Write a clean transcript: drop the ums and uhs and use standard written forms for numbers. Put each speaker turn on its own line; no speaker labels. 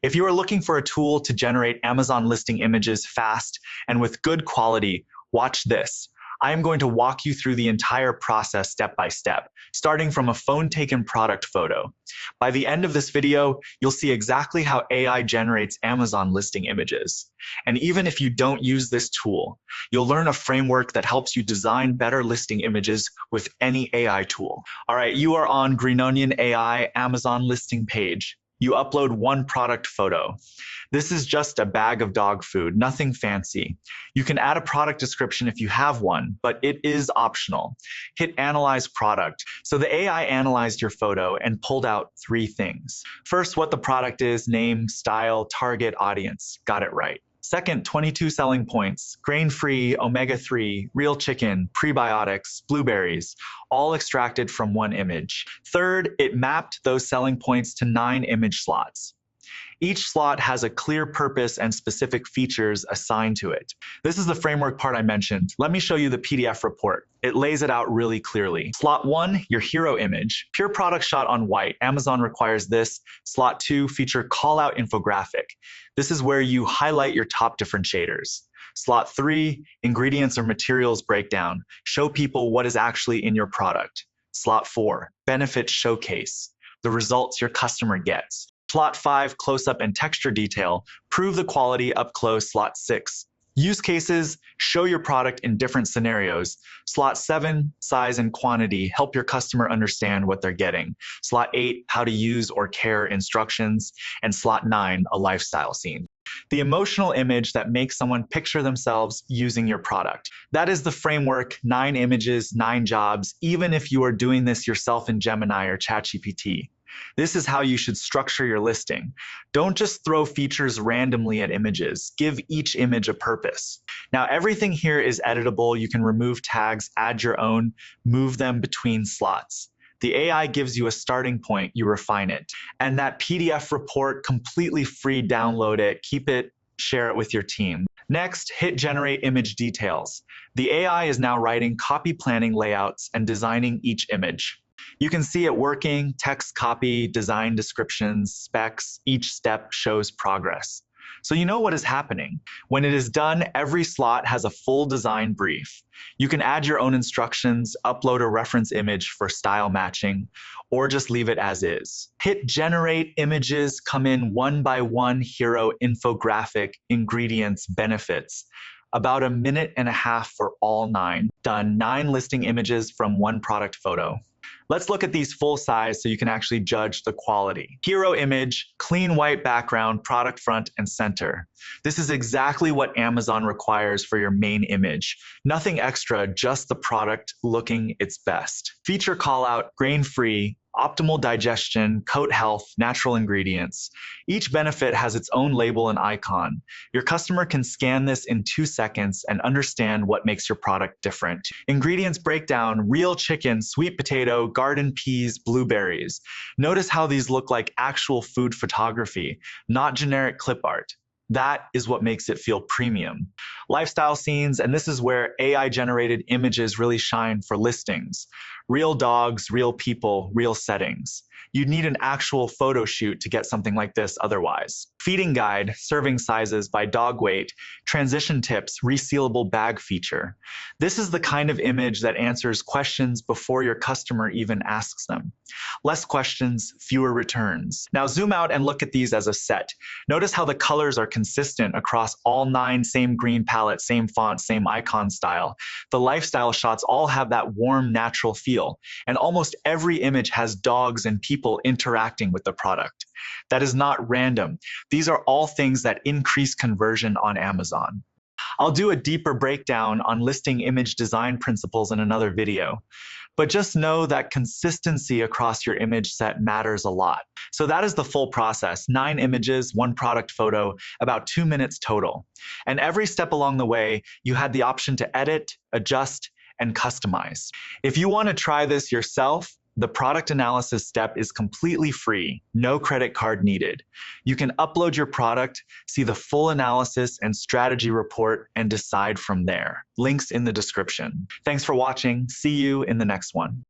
If you are looking for a tool to generate Amazon listing images fast and with good quality, watch this. I am going to walk you through the entire process step by step, starting from a phone-taken product photo. By the end of this video, you'll see exactly how AI generates Amazon listing images. And even if you don't use this tool, you'll learn a framework that helps you design better listing images with any AI tool. All right, you are on Green Onion AI Amazon listing page. You upload one product photo. This is just a bag of dog food, nothing fancy. You can add a product description if you have one, but it is optional. Hit Analyze Product. So the AI analyzed your photo and pulled out 3 things. First, what the product is, name, style, target audience. Got it right. Second, 22 selling points, grain-free, omega-3, real chicken, prebiotics, blueberries, all extracted from one image. Third, it mapped those selling points to 9 image slots. Each slot has a clear purpose and specific features assigned to it. This is the framework part I mentioned. Let me show you the PDF report. It lays it out really clearly. Slot 1, your hero image. Pure product shot on white. Amazon requires this. Slot 2, feature call-out infographic. This is where you highlight your top differentiators. Slot 3, ingredients or materials breakdown. Show people what is actually in your product. Slot 4, benefit showcase. The results your customer gets. Slot 5, close-up and texture detail. Prove the quality up close. Slot 6, use cases. Show your product in different scenarios. Slot 7, size and quantity. Help your customer understand what they're getting. Slot 8, how to use or care instructions. And Slot 9, a lifestyle scene. The emotional image that makes someone picture themselves using your product. That is the framework, 9 images, 9 jobs, even if you are doing this yourself in Gemini or ChatGPT. This is how you should structure your listing. Don't just throw features randomly at images. Give each image a purpose. Now, everything here is editable. You can remove tags, add your own, move them between slots. The AI gives you a starting point, you refine it. And that PDF report, completely free, download it, keep it, share it with your team. Next, hit Generate Image Details. The AI is now writing copy planning layouts and designing each image. You can see it working, text copy, design descriptions, specs, each step shows progress. So you know what is happening. When it is done, every slot has a full design brief. You can add your own instructions, upload a reference image for style matching, or just leave it as is. Hit Generate Images, come in one by one, hero, infographic, ingredients, benefits. About 1.5 minutes for all 9. Done. 9 listing images from one product photo. Let's look at these full size so you can actually judge the quality. Hero image, clean white background, product front and center. This is exactly what Amazon requires for your main image. Nothing extra, just the product looking its best. Feature call out, grain-free, optimal digestion, coat health, natural ingredients. Each benefit has its own label and icon. Your customer can scan this in 2 seconds and understand what makes your product different. Ingredients breakdown, real chicken, sweet potato, garden peas, blueberries. Notice how these look like actual food photography, not generic clip art. That is what makes it feel premium. Lifestyle scenes, and this is where AI-generated images really shine for listings. Real dogs, real people, real settings. You'd need an actual photo shoot to get something like this otherwise. Feeding guide, serving sizes by dog weight, transition tips, resealable bag feature. This is the kind of image that answers questions before your customer even asks them. Less questions, fewer returns. Now zoom out and look at these as a set. Notice how the colors are consistent across all 9, same green palette, same font, same icon style. The lifestyle shots all have that warm, natural feel, and almost every image has dogs and people interacting with the product. That is not random. These are all things that increase conversion on Amazon. I'll do a deeper breakdown on listing image design principles in another video, but just know that consistency across your image set matters a lot. So that is the full process, 9 images, 1 product photo, about 2 minutes total. And every step along the way, you had the option to edit, adjust, and customize. If you want to try this yourself, the product analysis step is completely free, no credit card needed. You can upload your product, see the full analysis and strategy report, and decide from there. Links in the description. Thanks for watching. See you in the next one.